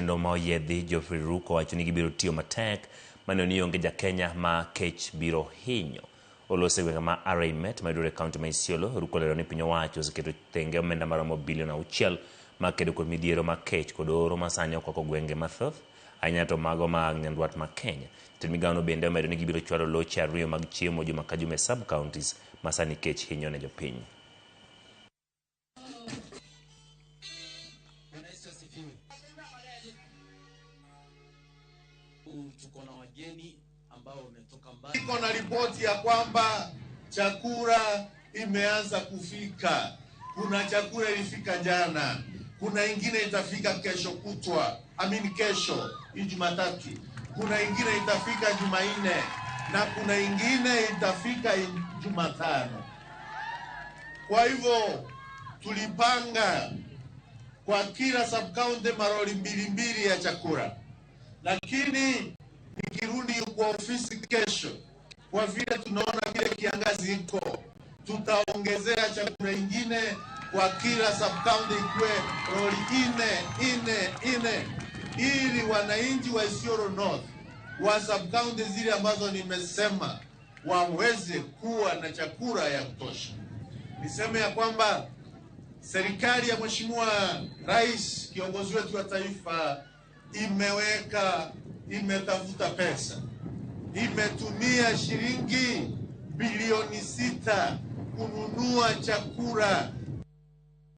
lendo ma oyedhi Geoffrey Ruko wacho ni gibiro tiyo matek mano ni onge ja Kenya ma kech biro hinyo. Olose gwenge ma Araimet mayudore kaunti ma Isiolo. Ruko lero ni piny owacho oseketo tenge omenda maromo bilion 6 ma kedo kod midhiero ma kech kod oro ma sani okwako gwenge mathoth ahinya to mago ma nyandwat ma Kenya. Jatend migawono bende omedo ni gibiro chwalo loche 2 mag chiemo juma ka juma e sub counties ma sani kech hinyo ne jopiny. Iko na ripoti ya kwamba chakula imeanza kufika. Kuna chakula ilifika jana, kuna ingine itafika kesho kutwa, kesho Jumatatu, kuna ingine itafika Jumanne na kuna ingine itafika Jumatano. Kwa hivyo tulipanga kwa kila sub county maroli 2 ya chakula, lakini nikirudi kwa ofisi kesho, kwa vile tunaona vile kiangazi iko, tutaongezea chakula ingine kwa kila sub county ikwe roli 4 ili wananchi wa Isiolo North wa sub county zile ambazo nimesema waweze kuwa na chakula ya kutosha. Niseme ya kwamba serikali ya Mheshimiwa Rais, kiongozi wetu wa taifa, imetafuta pesa, imetumia shilingi bilioni 6 kununua chakula